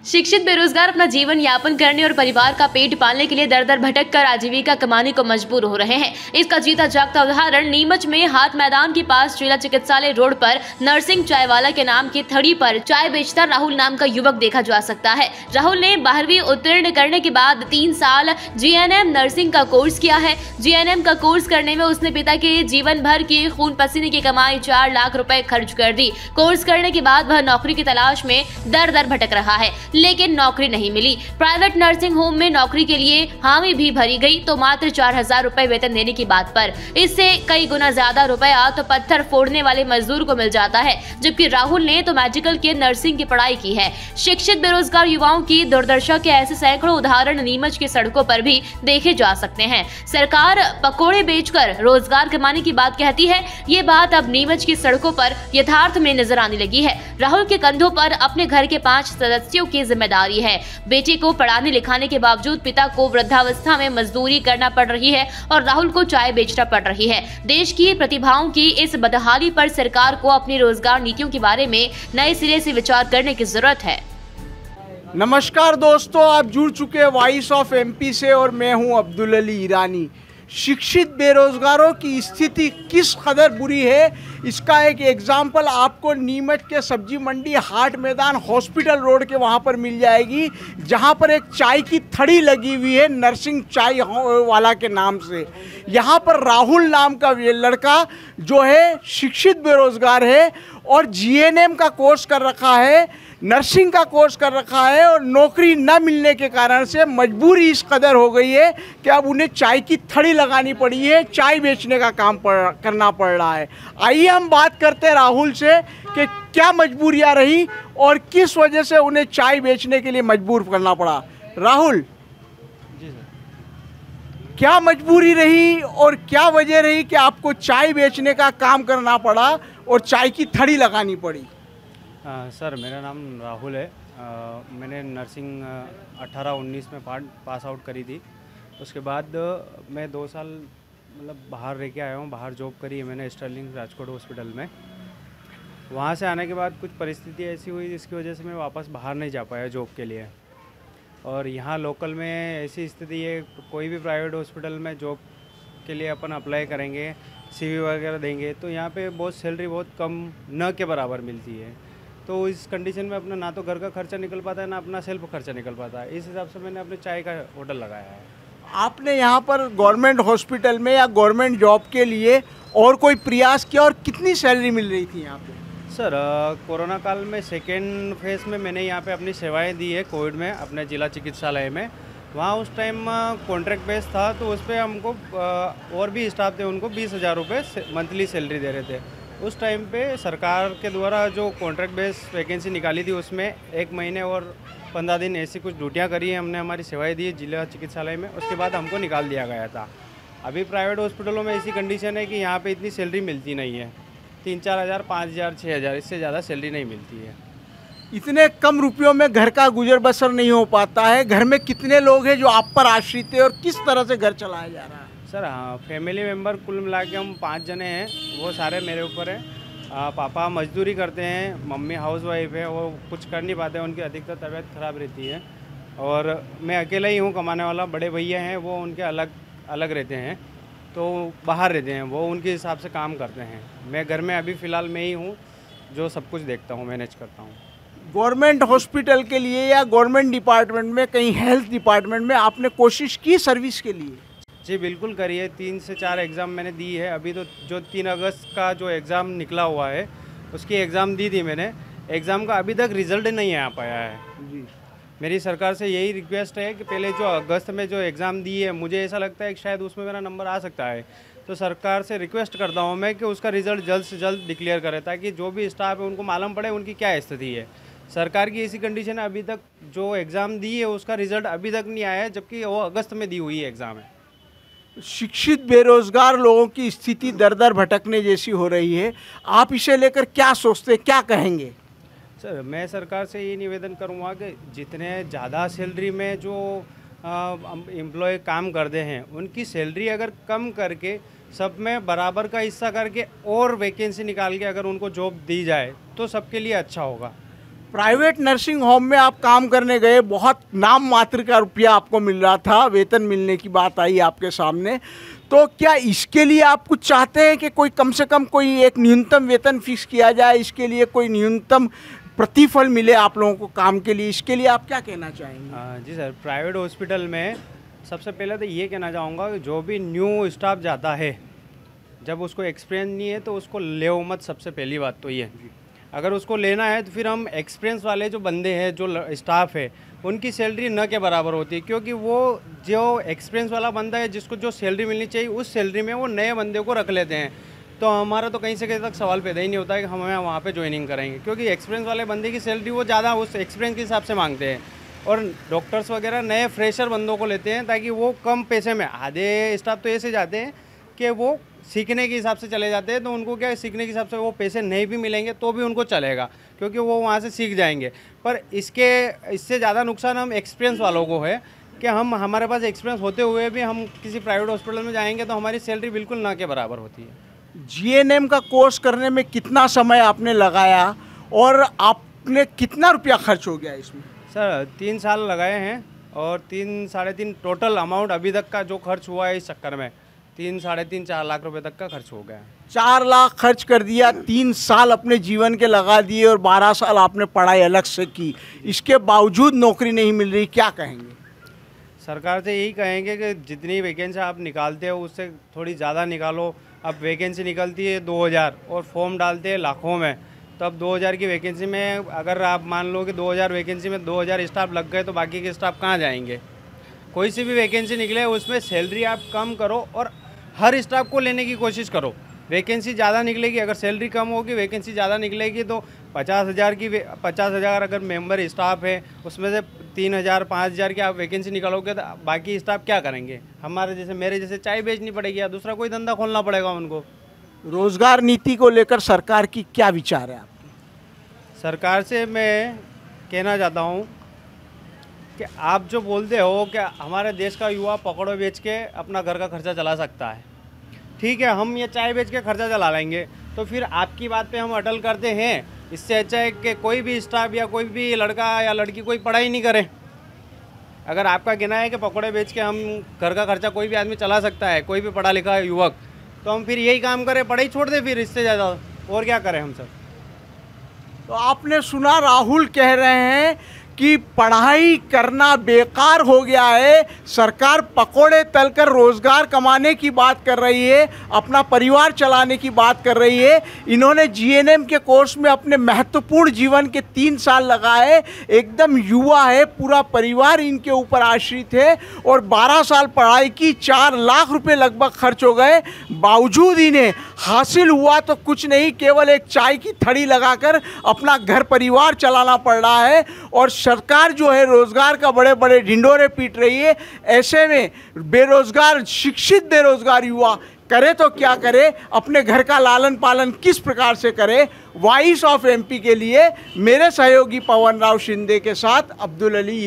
शिक्षित बेरोजगार अपना जीवन यापन करने और परिवार का पेट पालने के लिए दर दर भटक कर आजीविका कमाने को मजबूर हो रहे हैं। इसका जीता जागता उदाहरण नीमच में हाट मैदान के पास जिला चिकित्सालय रोड पर नरसिंह चायवाला के नाम की थड़ी पर चाय बेचता राहुल नाम का युवक देखा जा सकता है। राहुल ने 12वीं उत्तीर्ण करने के बाद 3 साल जीएनएम नर्सिंग का कोर्स किया है। जीएनएम का कोर्स करने में उसने पिता के जीवन भर की खून पसीने की कमाई 4 लाख रुपए खर्च कर दी। कोर्स करने के बाद वह नौकरी की तलाश में दर दर भटक रहा है, लेकिन नौकरी नहीं मिली। प्राइवेट नर्सिंग होम में नौकरी के लिए हामी भी भरी गई तो मात्र 4000 रुपए वेतन देने की बात पर इससे कई गुना ज्यादा रुपया तो पत्थर फोड़ने वाले मजदूर को मिल जाता है, जबकि राहुल ने तो मेडिकल के नर्सिंग की पढ़ाई की है। शिक्षित बेरोजगार युवाओं की दुर्दशा के ऐसे सैकड़ों उदाहरण नीमच की सड़कों पर भी देखे जा सकते हैं। सरकार पकोड़े बेचकर रोजगार कमाने की बात कहती है, ये बात अब नीमच की सड़कों पर यथार्थ में नजर आने लगी है। राहुल के कंधों पर अपने घर के 5 सदस्यों की जिम्मेदारी है। बेटे को पढ़ाने लिखाने के बावजूद पिता को वृद्धावस्था में मजदूरी करना पड़ रही है और राहुल को चाय बेचना पड़ रही है। देश की प्रतिभाओं की इस बदहाली पर सरकार को अपनी रोजगार नीतियों के बारे में नए सिरे से विचार करने की जरूरत है। नमस्कार दोस्तों, आप जुड़ चुके हैं वॉइस ऑफ एमपी से और मैं हूं अब्दुल अली ईरानी। शिक्षित बेरोजगारों की स्थिति किस कदर बुरी है, इसका एक एग्जाम्पल आपको नीमच के सब्जी मंडी हाट मैदान हॉस्पिटल रोड के वहाँ पर मिल जाएगी, जहाँ पर एक चाय की थड़ी लगी हुई है नरसिंह चाय वाला के नाम से। यहाँ पर राहुल नाम का ये लड़का जो है शिक्षित बेरोजगार है और जीएनएम का कोर्स कर रखा है, नर्सिंग का कोर्स कर रखा है और नौकरी न मिलने के कारण से मजबूरी इस कदर हो गई है कि अब उन्हें चाय की थड़ी लगानी पड़ी है, चाय बेचने का काम करना पड़ रहा है। आइए हम बात करते हैं राहुल से कि क्या मजबूरियां रही और किस वजह से उन्हें चाय बेचने के लिए मजबूर करना पड़ा। राहुल जी सर, क्या मजबूरी रही और क्या वजह रही कि आपको चाय बेचने का काम करना पड़ा और चाय की थड़ी लगानी पड़ी? सर मेरा नाम राहुल है। मैंने नर्सिंग 18-19 में पास आउट करी थी। उसके बाद मैं 2 साल मतलब बाहर रह के आया हूँ। बाहर जॉब करी है मैंने स्टर्लिंग राजकोट हॉस्पिटल में। वहाँ से आने के बाद कुछ परिस्थिति ऐसी हुई जिसकी वजह से मैं वापस बाहर नहीं जा पाया जॉब के लिए। और यहाँ लोकल में ऐसी स्थिति है, कोई भी प्राइवेट हॉस्पिटल में जॉब के लिए अपन अप्लाई करेंगे, CV वगैरह देंगे तो यहाँ पे बहुत सैलरी बहुत कम न के बराबर मिलती है। तो इस कंडीशन में अपना ना तो घर का खर्चा निकल पाता है, ना अपना सेल्फ खर्चा निकल पाता है। इस हिसाब से मैंने अपने चाय का होटल लगाया है। आपने यहाँ पर गवर्नमेंट हॉस्पिटल में या गवर्नमेंट जॉब के लिए और कोई प्रयास किया और कितनी सैलरी मिल रही थी यहाँ पे? सर कोरोना काल में सेकेंड फेज में मैंने यहाँ पे अपनी सेवाएं दी है कोविड में अपने जिला चिकित्सालय में। वहाँ उस टाइम कॉन्ट्रैक्ट बेस था तो उस पर हमको और भी स्टाफ थे उनको 20,000 रुपये मंथली सैलरी दे रहे थे। उस टाइम पे सरकार के द्वारा जो कॉन्ट्रैक्ट बेस वैकेंसी निकाली थी उसमें 1 महीने और 15 दिन ऐसी कुछ ड्यूटियाँ करी हैं, हमने हमारी सेवाएं दी जिला चिकित्सालय में। उसके बाद हमको निकाल दिया गया था। अभी प्राइवेट हॉस्पिटलों में ऐसी कंडीशन है कि यहाँ पे इतनी सैलरी मिलती नहीं है। 3-4 हज़ार, 5 हज़ार, 6 हज़ार, इससे ज़्यादा सैलरी नहीं मिलती है। इतने कम रुपयों में घर का गुजर बसर नहीं हो पाता है। घर में कितने लोग हैं जो आप पर आश्रित है और किस तरह से घर चलाया जा रहा है? सर हाँ, फैमिली मेम्बर कुल मिला के हम 5 जने हैं, वो सारे मेरे ऊपर हैं। पापा मजदूरी करते हैं, मम्मी हाउसवाइफ है, वो कुछ कर नहीं पाते, उनकी अधिकतर तबीयत ख़राब रहती है और मैं अकेला ही हूँ कमाने वाला। बड़े भैया हैं वो उनके अलग रहते हैं, तो बाहर रहते हैं, वो उनके हिसाब से काम करते हैं। मैं घर में अभी फ़िलहाल मैं ही हूँ जो सब कुछ देखता हूँ, मैनेज करता हूँ। गवर्नमेंट हॉस्पिटल के लिए या गवर्नमेंट डिपार्टमेंट में, कहीं हेल्थ डिपार्टमेंट में आपने कोशिश की सर्विस के लिए? जी बिल्कुल करी है। 3 से 4 एग्ज़ाम मैंने दी है। अभी तो जो 3 अगस्त का जो एग्ज़ाम निकला हुआ है उसकी एग्ज़ाम दी थी मैंने। एग्ज़ाम का अभी तक रिज़ल्ट नहीं आ पाया है। जी, मेरी सरकार से यही रिक्वेस्ट है कि पहले जो अगस्त में जो एग्ज़ाम दी है, मुझे ऐसा लगता है कि शायद उसमें मेरा नंबर आ सकता है। तो सरकार से रिक्वेस्ट करता हूँ मैं कि उसका रिज़ल्ट जल्द से जल्द डिक्लेयर करे ताकि जो भी स्टाफ है उनको मालूम पड़े उनकी क्या स्थिति है। सरकार की ऐसी कंडीशन है, अभी तक जो एग्ज़ाम दी है उसका रिज़ल्ट अभी तक नहीं आया है, जबकि वो अगस्त में दी हुई एग्ज़ाम है। शिक्षित बेरोजगार लोगों की स्थिति दर दर भटकने जैसी हो रही है। आप इसे लेकर क्या सोचते हैं, क्या कहेंगे? सर मैं सरकार से ये निवेदन करूँगा कि जितने ज़्यादा सैलरी में जो एम्प्लॉय काम करते हैं उनकी सैलरी अगर कम करके सब में बराबर का हिस्सा करके और वैकेंसी निकाल के अगर उनको जॉब दी जाए तो सबके लिए अच्छा होगा। प्राइवेट नर्सिंग होम में आप काम करने गए, बहुत नाम मात्र का रुपया आपको मिल रहा था, वेतन मिलने की बात आई आपके सामने, तो क्या इसके लिए आप कुछ चाहते हैं कि कोई कम से कम कोई एक न्यूनतम वेतन फिक्स किया जाए, इसके लिए कोई न्यूनतम प्रतिफल मिले आप लोगों को काम के लिए, इसके लिए आप क्या कहना चाहेंगे? जी सर, प्राइवेट हॉस्पिटल में सबसे पहले तो ये कहना चाहूँगा कि जो भी न्यू स्टाफ जाता है, जब उसको एक्सपीरियंस नहीं है तो उसको ले मत। सबसे पहली बात तो ये, अगर उसको लेना है तो फिर हम एक्सपीरियंस वाले जो बंदे हैं, जो स्टाफ है, उनकी सैलरी न के बराबर होती है, क्योंकि वो जो एक्सपीरियंस वाला बंदा है जिसको जो सैलरी मिलनी चाहिए उस सैलरी में वो नए बंदे को रख लेते हैं। तो हमारा तो कहीं से कहीं तक सवाल पैदा ही नहीं होता है कि हमें वहाँ पे ज्वाइनिंग करेंगे, क्योंकि एक्सपीरियंस वाले बंदे की सैलरी वो ज़्यादा उस एक्सपीरियंस के हिसाब से मांगते हैं। और डॉक्टर्स वगैरह नए फ्रेशर बंदों को लेते हैं ताकि वो कम पैसे में, आधे स्टाफ तो ऐसे जाते हैं कि वो सीखने के हिसाब से चले जाते हैं, तो उनको क्या सीखने के हिसाब से वो पैसे नहीं भी मिलेंगे तो भी उनको चलेगा, क्योंकि वो वहाँ से सीख जाएंगे। पर इससे ज़्यादा नुकसान हम एक्सपीरियंस वालों को है कि हमारे पास एक्सपीरियंस होते हुए भी हम किसी प्राइवेट हॉस्पिटल में जाएंगे तो हमारी सैलरी बिल्कुल ना के बराबर होती है। जीएनएम का कोर्स करने में कितना समय आपने लगाया और आपने कितना रुपया खर्च हो गया इसमें? सर 3 साल लगाए हैं और 3-3.5 टोटल अमाउंट अभी तक का जो खर्च हुआ है इस चक्कर में 3-4 लाख रुपए तक का खर्च हो गया। 4 लाख खर्च कर दिया, 3 साल अपने जीवन के लगा दिए और 12 साल आपने पढ़ाई अलग से की, इसके बावजूद नौकरी नहीं मिल रही, क्या कहेंगे? सरकार से यही कहेंगे कि जितनी वैकेंसी आप निकालते हो उससे थोड़ी ज़्यादा निकालो। अब वैकेंसी निकलती है 2000 और फॉर्म डालते हैं लाखों में, तो अब 2000 की वैकेंसी में अगर आप मान लो कि 2000 वैकेंसी में 2000 स्टाफ लग गए तो बाकी के स्टाफ कहाँ जाएंगे? कोई सी भी वैकेंसी निकले उसमें सैलरी आप कम करो और हर स्टाफ को लेने की कोशिश करो। वैकेंसी ज़्यादा निकलेगी, अगर सैलरी कम होगी, वैकेंसी ज़्यादा निकलेगी तो 50,000 अगर मेंबर स्टाफ है उसमें से 3,000 5,000 की आप वैकेंसी निकालोगे तो बाकी स्टाफ क्या करेंगे? हमारे जैसे मेरे जैसे चाय बेचनी पड़ेगी या दूसरा कोई धंधा खोलना पड़ेगा उनको। रोजगार नीति को लेकर सरकार की क्या विचार है आपकी? सरकार से मैं कहना चाहता हूँ कि आप जो बोलते हो कि हमारे देश का युवा पकौड़े बेच के अपना घर का खर्चा चला सकता है, ठीक है, हम ये चाय बेच के खर्चा चला लेंगे, तो फिर आपकी बात पे हम अटल करते हैं। इससे अच्छा है कि कोई भी स्टाफ या कोई भी लड़का या लड़की कोई पढ़ाई नहीं करे। अगर आपका कहना है कि पकौड़े बेच के हम घर का खर्चा कोई भी आदमी चला सकता है, कोई भी पढ़ा लिखा युवक, तो हम फिर यही काम करें, पढ़ाई छोड़ दें फिर, इससे ज़्यादा और क्या करें हम सब। तो आपने सुना, राहुल कह रहे हैं कि पढ़ाई करना बेकार हो गया है, सरकार पकोड़े तलकर रोजगार कमाने की बात कर रही है, अपना परिवार चलाने की बात कर रही है। इन्होंने जीएनएम के कोर्स में अपने महत्वपूर्ण जीवन के 3 साल लगाए, एकदम युवा है, पूरा परिवार इनके ऊपर आश्रित है और 12 साल पढ़ाई की, 4 लाख रुपए लगभग खर्च हो गए, बावजूद इन्हें हासिल हुआ तो कुछ नहीं, केवल एक चाय की थड़ी लगाकर अपना घर परिवार चलाना पड़ रहा है। और सरकार जो है रोजगार का बड़े बड़े ढिंडोरे पीट रही है। ऐसे में बेरोजगार, शिक्षित बेरोजगार युवा करे तो क्या करे, अपने घर का लालन पालन किस प्रकार से करे? वॉइस ऑफ एमपी के लिए मेरे सहयोगी पवन राव शिंदे के साथ अब्दुल अली।